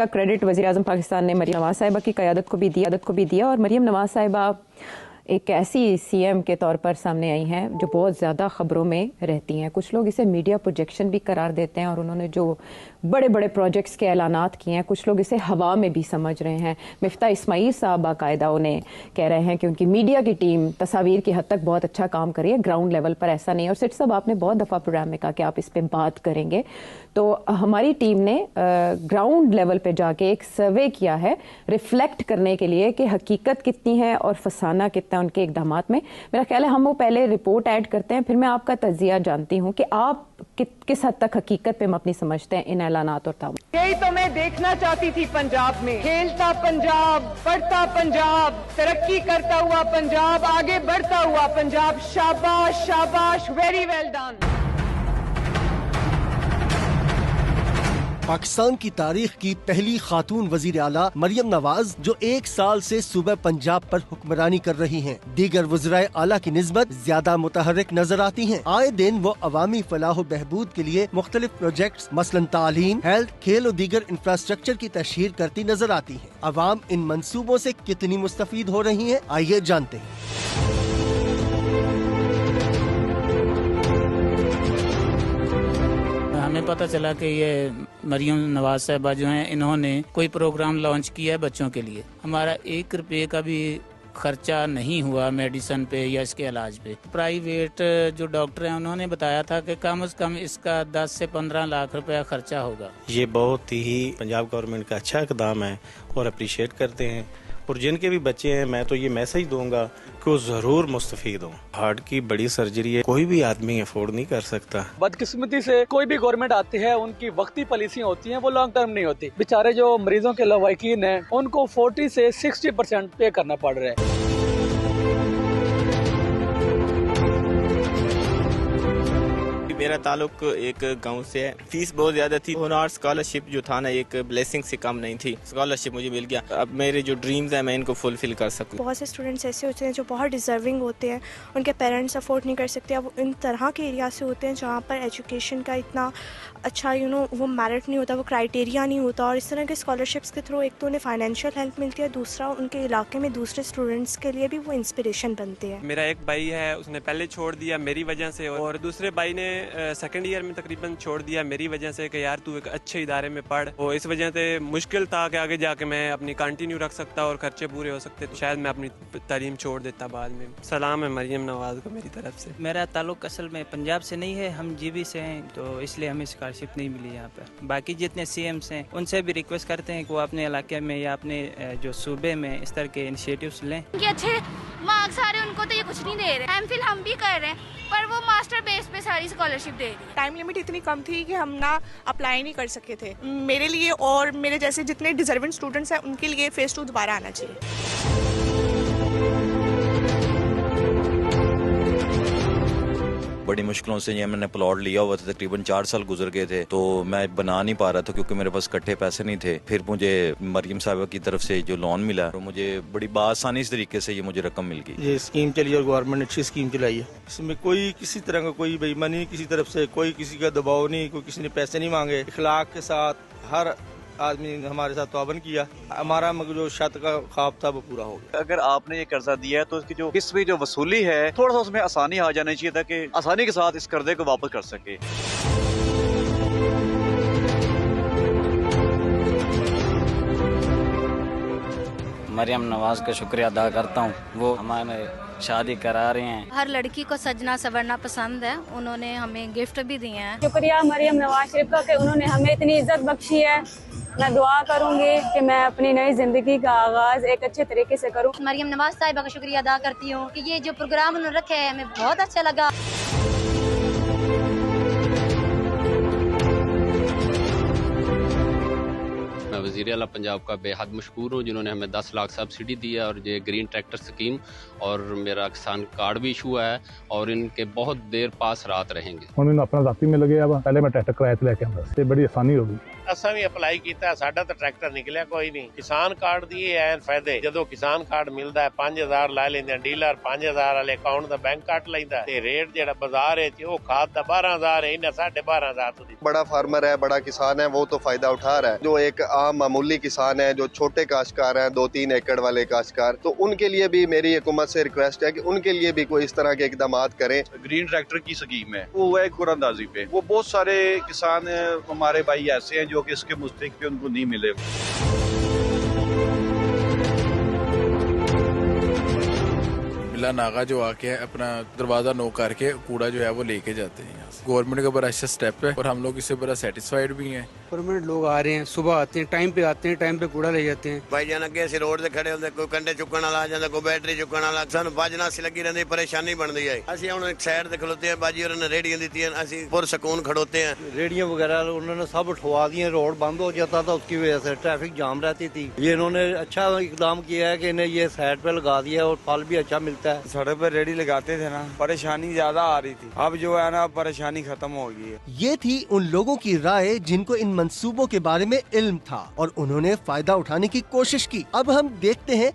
का क्रेडिट वज़ीर-ए-आज़म पाकिस्तान ने मरियम नवाज साहिबा की क़यादत को भी दिया और मरियम नवाज साहिबा एक ऐसी सीएम के तौर पर सामने आई हैं जो बहुत ज़्यादा ख़बरों में रहती हैं। कुछ लोग इसे मीडिया प्रोजेक्शन भी करार देते हैं और उन्होंने जो बड़े बड़े प्रोजेक्ट्स के ऐलानात किए हैं, कुछ लोग इसे हवा में भी समझ रहे हैं। मिफ्ता इस्माइल साहब बाकायदा उन्हें कह रहे हैं कि उनकी मीडिया की टीम तस्वीर की हद तक बहुत अच्छा काम कर रही है, ग्राउंड लेवल पर ऐसा नहीं है। और सिट साहब, आपने बहुत दफ़ा प्रोग्राम में कहा कि आप इस पर बात करेंगे, तो हमारी टीम ने ग्राउंड लेवल पे जाके एक सर्वे किया है रिफ्लेक्ट करने के लिए कि हकीकत कितनी है और फसाना कितना है उनके इकदामात में। मेरा ख्याल है हम वो पहले रिपोर्ट ऐड करते हैं, फिर मैं आपका तजिया जानती हूँ कि आप किस हद तक हकीकत पे मबनी समझते हैं इन ऐलानात और दावों। यही तो मैं देखना चाहती थी पंजाब में, खेलता पंजाब, पढ़ता पंजाब, तरक्की करता हुआ पंजाब, आगे बढ़ता हुआ पंजाब। शाबाश शाबाश, वेरी वेल डन। पाकिस्तान की तारीख की पहली खातून वजीर आला मरियम नवाज जो 1 साल से सूबे पंजाब पर हुक्मरानी कर रही हैं, दीगर वज़राए आला की निस्बत ज्यादा मुतहर्रिक नजर आती हैं। आए दिन वो अवामी फलाह बहबूद के लिए मुख्तलिफ प्रोजेक्ट्स मसलन तालीम, हेल्थ, खेल और दीगर इंफ्रास्ट्रक्चर की तशहीर करती नजर आती हैं। अवाम इन मंसूबों से कितनी मुस्तफीद हो रही है, आइए जानते हैं। हमें पता चला कि ये मरियम नवाज साहिबा जो हैं, इन्होंने कोई प्रोग्राम लॉन्च किया है बच्चों के लिए। हमारा 1 रुपये का भी खर्चा नहीं हुआ मेडिसिन पे या इसके इलाज पे। प्राइवेट जो डॉक्टर हैं उन्होंने बताया था कि कम से कम इसका 10 से 15 लाख रुपया खर्चा होगा। ये बहुत ही पंजाब गवर्नमेंट का अच्छा इक़दाम है और अप्रिशिएट करते हैं। और जिनके भी बच्चे हैं, मैं तो ये मैसेज दूंगा कि वो जरूर मुस्तफीद हों। हार्ट की बड़ी सर्जरी है, कोई भी आदमी अफोर्ड नहीं कर सकता। बदकिस्मती से कोई भी गवर्नमेंट आती है, उनकी वक्ती पॉलिसियां होती हैं, वो लॉन्ग टर्म नहीं होती। बेचारे जो मरीजों के लवाकिन हैं, उनको 40 से 60% पे करना पड़ रहा है। मेरा ताल्लुक एक गांव से है। फीस बहुत ज्यादा थी और स्कॉलरशिप जो था ना, एक ब्लेसिंग से कम नहीं थी। स्कॉलरशिप मुझे मिल गया। अब मेरे जो ड्रीम्स हैं मैं इनको फुलफिल कर सकूं। बहुत से स्टूडेंट्स ऐसे होते हैं जो बहुत डिजर्विंग होते हैं, उनके पेरेंट्स अफोर्ड नहीं कर सकते। अब इन तरह के एरिया से होते हैं जहाँ पर एजुकेशन का इतना अच्छा वो मेरिट नहीं होता, वो क्राइटेरिया नहीं होता। और इस तरह के स्कॉलरशिप्स के थ्रू एक तो उन्हें फाइनेंशियल हेल्प मिलती है, दूसरा उनके इलाके में दूसरे स्टूडेंट्स के लिए भी वो इंस्पिरेशन बनते हैं। मेरा एक भाई है, उसने पहले छोड़ दिया मेरी वजह से, और दूसरे भाई ने सेकंड ईयर में तकरीबन छोड़ दिया मेरी वजह से कि यार तू एक अच्छे इदारे में पढ़। और इस वजह से मुश्किल था कि आगे जाके मैं अपनी कंटिन्यू रख सकता और खर्चे पूरे हो सकते, तो शायद मैं अपनी तालीम छोड़ देता बाद में। सलाम है मरियम नवाज को मेरी तरफ से। मेरा ताल्लुक असल में पंजाब से नहीं है, हम जीबी से हैं, तो इसलिए हमें स्कॉलरशिप नहीं मिली यहाँ पर। बाकी जितने सीएम्स हैं उनसे भी रिक्वेस्ट करते हैं कि वो अपने इलाके में या अपने जो सूबे में इस तरह के इनिशिएटिव्स लें। अच्छे मार्क्स आ रहे हैं उनको, तो ये कुछ नहीं दे रहे। एमफिल हम भी कर रहे हैं, पर वो मास्टर बेस पे सारी स्कॉलरशिप दे रही है। टाइम लिमिट इतनी कम थी कि हम ना अप्लाई नहीं कर सके थे। मेरे लिए और मेरे जैसे जितने डिजर्विंग स्टूडेंट्स हैं उनके लिए फेज 2 दोबारा आना चाहिए। बड़ी मुश्किलों से ये मैंने प्लॉट लिया हुआ था, तकरीबन 4 साल गुजर गए थे, तो मैं बना नहीं पा रहा था क्योंकि मेरे पास इकट्ठे पैसे नहीं थे। फिर मुझे मरियम साहिबा की तरफ से जो लोन मिला तो मुझे बड़ी आसानी इस तरीके से ये मुझे रकम मिल गई। ये स्कीम चली और गवर्नमेंट ने अच्छी स्कीम चलाई है। इसमें कोई किसी तरह का कोई बेईमानी नहीं, किसी तरफ से कोई किसी का दबाव नहीं, कोई किसी ने पैसे नहीं मांगे। इखलाक के साथ हर आदमी हमारे साथ तावन किया। हमारा जो शत का ख्वाब था वो पूरा हो गया। अगर आपने ये कर्जा दिया है तो उसकी जो हिस्ट्री जो वसूली है, थोड़ा सा उसमें आसानी आ जानी चाहिए ताकि आसानी के साथ इस कर्जे को वापस कर सके। मरियम नवाज का शुक्रिया अदा करता हूँ, वो हमारे शादी करा रहे हैं। हर लड़की को सजना सवरना पसंद है, उन्होंने हमें गिफ्ट भी दिए हैं। शुक्रिया मरियम नवाज शरीफ का कि उन्होंने हमें इतनी इज्जत बख्शी है। मैं दुआ करूंगी कि मैं अपनी नई जिंदगी का आगाज एक अच्छे तरीके से करूं। मरियम नवाज साहिबा का शुक्रिया अदा करती हूँ कि ये जो प्रोग्राम उन्होंने रखे है हमें बहुत अच्छा लगा। मैं वज़ीर आला पंजाब का बेहद मशकूर हूँ जिन्होंने हमें 10 लाख सब्सिडी दी है और ये ग्रीन ट्रैक्टर स्कीम और मेरा किसान कार्ड भी इशू है और इनके बहुत देर पास रात रहेंगे। उन्होंने अपना जाती में लगे, अब पहले मैं ट्रैक्टर किराए से लेके आऊंगा, बड़ी आसानी होगी। ਅਸਾਂ ਵੀ ਅਪਲਾਈ ਕੀਤਾ, ਸਾਡਾ ਤਾਂ ਟਰੈਕਟਰ ਨਿਕਲਿਆ ਕੋਈ ਨਹੀਂ। ਕਿਸਾਨ ਕਾਰਡ ਦੀ ਇਹ ਐਨ ਫਾਇਦੇ, ਜਦੋਂ ਕਿਸਾਨ ਕਾਰਡ ਮਿਲਦਾ ਹੈ 5000 ਲੈ ਲੈਂਦੇ ਡੀਲਰ, 5000 ਵਾਲੇ ਅਕਾਊਂਟ ਦਾ ਬੈਂਕ ਕੱਟ ਲੈਂਦਾ ਤੇ ਰੇਟ ਜਿਹੜਾ ਬਾਜ਼ਾਰ ਵਿੱਚ ਉਹ ਖਾਦ ਦਾ 12000 है, इन्हें 12,500 तो दी। बड़ा फार्मर है, बड़ा किसान है, वो तो फायदा उठा रहा है। जो एक आम मामूली किसान है, जो छोटे काश्तकार हैं, 2-3 एकड़ वाले काश्तकार, तो उनके लिए भी मेरी हुकूमत से रिक्वेस्ट है कि उनके लिए भी कोई इस तरह के इकदाम करें। ग्रीन ट्रैक्टर की स्कीम है, वो है कुरानंदाजी पे। वो बहुत सारे किसान हमारे भाई ऐसे हैं जो कि इसके मुस्तहिक पे उनको नहीं मिले। बिला नागा जो आके अपना दरवाजा नोक करके कूड़ा जो है वो लेके जाते हैं। गवर्नमेंट का बड़ा अच्छा स्टेप है और हम लोग इससे बड़ा सेटिस्फाइड भी हैं। परमानेंट लोग आ रहे हैं, सुबह आते हैं, टाइम पे आते हैं, टाइम पे कूड़ा ले जाते हैं। भाई जान अगे रोड से खड़े होंगे, कोई कंडे चुकन वाला आ जाता, कोई बैटरी चुकन वाला, सानू बाजनासी लगी रहती, परेशानी बनती है। असं हम एक साइड से खलोते हैं, बाजी और रेडियां दी, असं पुरसकून खड़ोते हैं। रेडियां वगैरह उन्होंने सब उठवा दी, रोड बंद हो जाता था, उसकी वजह से ट्रैफिक जाम रहती थी। ये इन्होंने अच्छा इकदाम किया है कि इन्हें ये साइड पे लगा दिया और फल भी अच्छा मिलता है। सड़क पर रेडी लगाते थे ना, परेशानी ज्यादा आ रही थी, अब जो है ना परेशानी खत्म हो गई है। ये थी उन लोगों की राय जिनको इन मंसूबों के बारे में इल्म था और उन्होंने फायदा उठाने की कोशिश की। अब हम देखते हैं